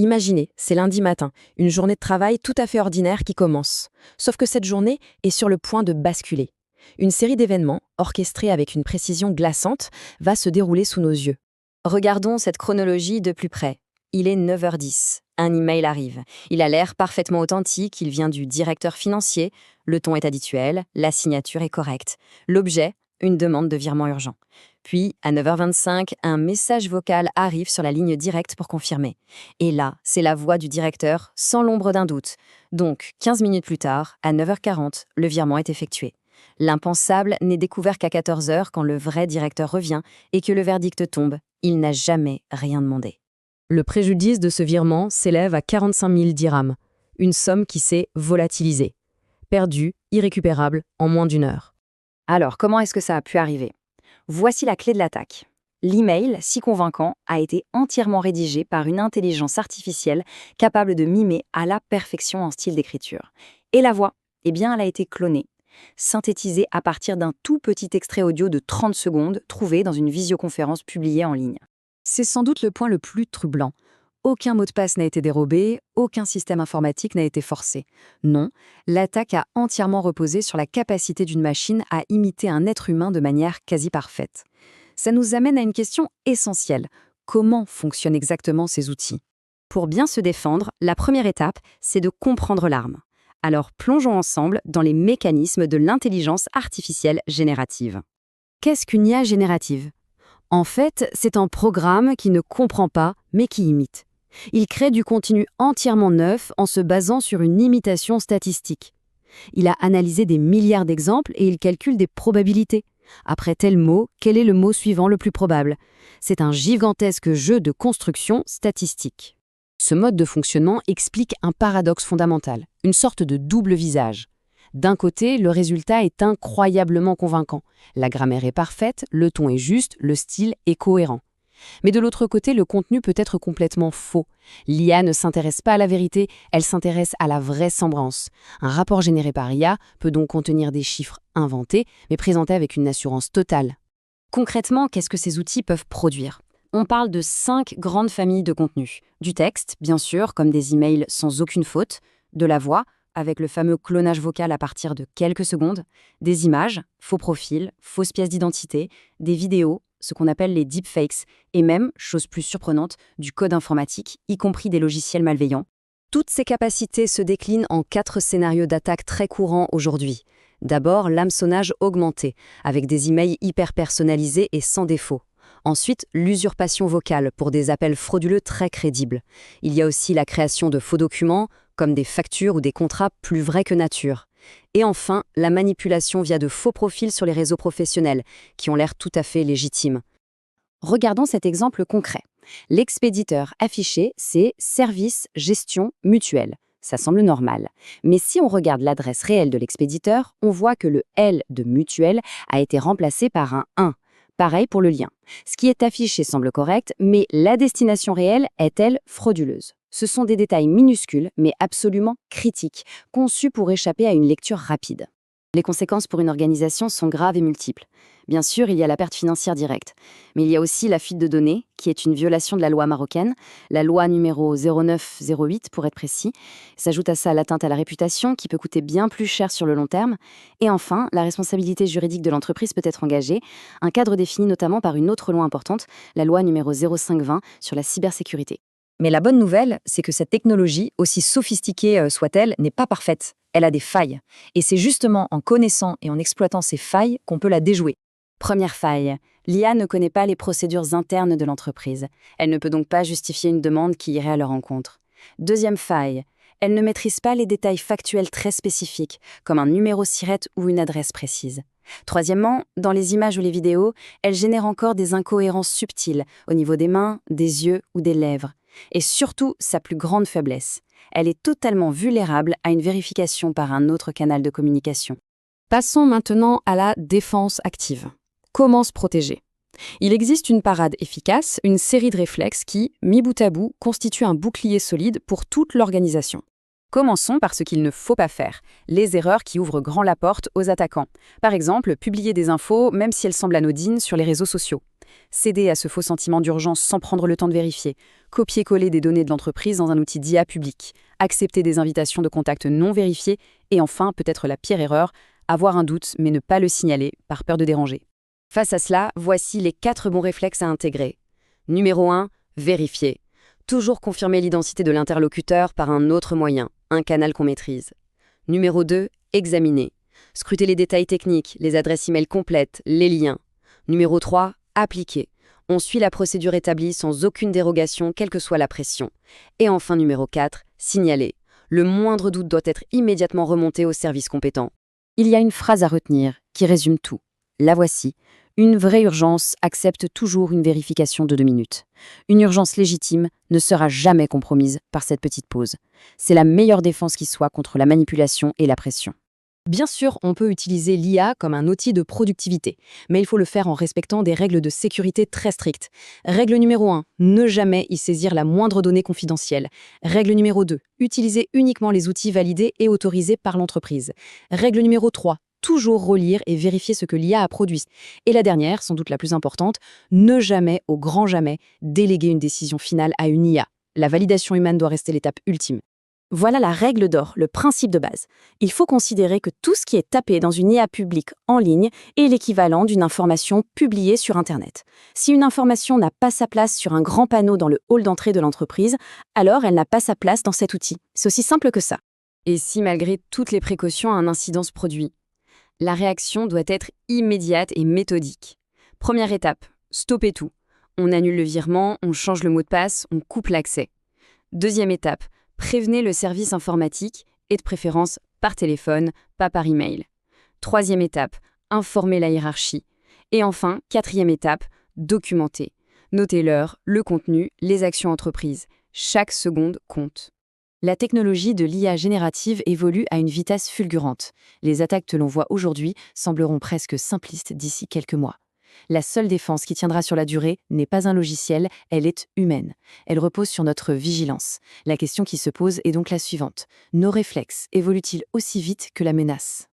Imaginez, c'est lundi matin, une journée de travail tout à fait ordinaire qui commence. Sauf que cette journée est sur le point de basculer. Une série d'événements, orchestrés avec une précision glaçante, va se dérouler sous nos yeux. Regardons cette chronologie de plus près. Il est 9h10. Un email arrive. Il a l'air parfaitement authentique, il vient du directeur financier, le ton est habituel, la signature est correcte. L'objet, une demande de virement urgent. Puis, à 9h25, un message vocal arrive sur la ligne directe pour confirmer. Et là, c'est la voix du directeur, sans l'ombre d'un doute. Donc, 15 minutes plus tard, à 9h40, le virement est effectué. L'impensable n'est découvert qu'à 14h quand le vrai directeur revient et que le verdict tombe. Il n'a jamais rien demandé. Le préjudice de ce virement s'élève à 45 000 dirhams, une somme qui s'est volatilisée. Perdue, irrécupérable, en moins d'une heure. Alors, comment est-ce que ça a pu arriver? Voici la clé de l'attaque. L'email, si convaincant, a été entièrement rédigé par une intelligence artificielle capable de mimer à la perfection en style d'écriture. Et la voix, eh bien, elle a été clonée, synthétisée à partir d'un tout petit extrait audio de 30 secondes trouvé dans une visioconférence publiée en ligne. C'est sans doute le point le plus troublant. Aucun mot de passe n'a été dérobé, aucun système informatique n'a été forcé. Non, l'attaque a entièrement reposé sur la capacité d'une machine à imiter un être humain de manière quasi parfaite. Ça nous amène à une question essentielle. Comment fonctionnent exactement ces outils? Pour bien se défendre, la première étape, c'est de comprendre l'arme. Alors plongeons ensemble dans les mécanismes de l'intelligence artificielle générative. Qu'est-ce qu'une IA générative? En fait, c'est un programme qui ne comprend pas, mais qui imite. Il crée du contenu entièrement neuf en se basant sur une imitation statistique. Il a analysé des milliards d'exemples et il calcule des probabilités. Après tel mot, quel est le mot suivant le plus probable? C'est un gigantesque jeu de construction statistique. Ce mode de fonctionnement explique un paradoxe fondamental, une sorte de double visage. D'un côté, le résultat est incroyablement convaincant. La grammaire est parfaite, le ton est juste, le style est cohérent. Mais de l'autre côté, le contenu peut être complètement faux. L'IA ne s'intéresse pas à la vérité, elle s'intéresse à la vraisemblance. Un rapport généré par IA peut donc contenir des chiffres inventés, mais présentés avec une assurance totale. Concrètement, qu'est-ce que ces outils peuvent produire? On parle de 5 grandes familles de contenus. Du texte, bien sûr, comme des emails sans aucune faute, de la voix, avec le fameux clonage vocal à partir de quelques secondes, des images, faux profils, fausses pièces d'identité, des vidéos, ce qu'on appelle les deepfakes, et même, chose plus surprenante, du code informatique, y compris des logiciels malveillants. Toutes ces capacités se déclinent en 4 scénarios d'attaque très courants aujourd'hui. D'abord, l'hameçonnage augmenté, avec des emails hyper personnalisés et sans défaut. Ensuite, l'usurpation vocale pour des appels frauduleux très crédibles. Il y a aussi la création de faux documents, comme des factures ou des contrats plus vrais que nature. Et enfin, la manipulation via de faux profils sur les réseaux professionnels, qui ont l'air tout à fait légitimes. Regardons cet exemple concret. L'expéditeur affiché, c'est Service Gestion Mutuelle. Ça semble normal. Mais si on regarde l'adresse réelle de l'expéditeur, on voit que le L de mutuelle a été remplacé par un 1. Pareil pour le lien. Ce qui est affiché semble correct, mais la destination réelle est-elle frauduleuse? Ce sont des détails minuscules, mais absolument critiques, conçus pour échapper à une lecture rapide. Les conséquences pour une organisation sont graves et multiples. Bien sûr, il y a la perte financière directe, mais il y a aussi la fuite de données, qui est une violation de la loi marocaine, la loi numéro 0908 pour être précis. S'ajoute à ça l'atteinte à la réputation, qui peut coûter bien plus cher sur le long terme. Et enfin, la responsabilité juridique de l'entreprise peut être engagée, un cadre défini notamment par une autre loi importante, la loi numéro 0520 sur la cybersécurité. Mais la bonne nouvelle, c'est que cette technologie, aussi sophistiquée soit-elle, n'est pas parfaite. Elle a des failles. Et c'est justement en connaissant et en exploitant ces failles qu'on peut la déjouer. Première faille, l'IA ne connaît pas les procédures internes de l'entreprise. Elle ne peut donc pas justifier une demande qui irait à leur encontre. Deuxième faille, elle ne maîtrise pas les détails factuels très spécifiques, comme un numéro SIRET ou une adresse précise. Troisièmement, dans les images ou les vidéos, elle génère encore des incohérences subtiles au niveau des mains, des yeux ou des lèvres. Et surtout, sa plus grande faiblesse, elle est totalement vulnérable à une vérification par un autre canal de communication. Passons maintenant à la défense active. Comment se protéger? Il existe une parade efficace, une série de réflexes qui, mis bout à bout, constituent un bouclier solide pour toute l'organisation. Commençons par ce qu'il ne faut pas faire, les erreurs qui ouvrent grand la porte aux attaquants. Par exemple, publier des infos, même si elles semblent anodines, sur les réseaux sociaux. Céder à ce faux sentiment d'urgence sans prendre le temps de vérifier, copier-coller des données de l'entreprise dans un outil d'IA public, accepter des invitations de contact non vérifiées et enfin, peut-être la pire erreur, avoir un doute mais ne pas le signaler par peur de déranger. Face à cela, voici les 4 bons réflexes à intégrer. Numéro 1, vérifier. Toujours confirmer l'identité de l'interlocuteur par un autre moyen, un canal qu'on maîtrise. Numéro 2, examiner. Scruter les détails techniques, les adresses e-mail complètes, les liens. Numéro 3, appliquer. On suit la procédure établie sans aucune dérogation, quelle que soit la pression. Et enfin, numéro 4, signaler. Le moindre doute doit être immédiatement remonté au service compétent. Il y a une phrase à retenir qui résume tout. La voici. Une vraie urgence accepte toujours une vérification de 2 minutes. Une urgence légitime ne sera jamais compromise par cette petite pause. C'est la meilleure défense qui soit contre la manipulation et la pression. Bien sûr, on peut utiliser l'IA comme un outil de productivité, mais il faut le faire en respectant des règles de sécurité très strictes. Règle numéro 1, ne jamais y saisir la moindre donnée confidentielle. Règle numéro 2, utiliser uniquement les outils validés et autorisés par l'entreprise. Règle numéro 3, toujours relire et vérifier ce que l'IA a produit. Et la dernière, sans doute la plus importante, ne jamais, au grand jamais, déléguer une décision finale à une IA. La validation humaine doit rester l'étape ultime. Voilà la règle d'or, le principe de base. Il faut considérer que tout ce qui est tapé dans une IA publique en ligne est l'équivalent d'une information publiée sur Internet. Si une information n'a pas sa place sur un grand panneau dans le hall d'entrée de l'entreprise, alors elle n'a pas sa place dans cet outil. C'est aussi simple que ça. Et si malgré toutes les précautions un incident se produit? La réaction doit être immédiate et méthodique. Première étape, stopper tout. On annule le virement, on change le mot de passe, on coupe l'accès. Deuxième étape, prévenez le service informatique et de préférence par téléphone, pas par email. Troisième étape, informer la hiérarchie. Et enfin, quatrième étape, documenter. Notez l'heure, le contenu, les actions entreprises. Chaque seconde compte. La technologie de l'IA générative évolue à une vitesse fulgurante. Les attaques que l'on voit aujourd'hui sembleront presque simplistes d'ici quelques mois. La seule défense qui tiendra sur la durée n'est pas un logiciel, elle est humaine. Elle repose sur notre vigilance. La question qui se pose est donc la suivante. Nos réflexes évoluent-ils aussi vite que la menace ?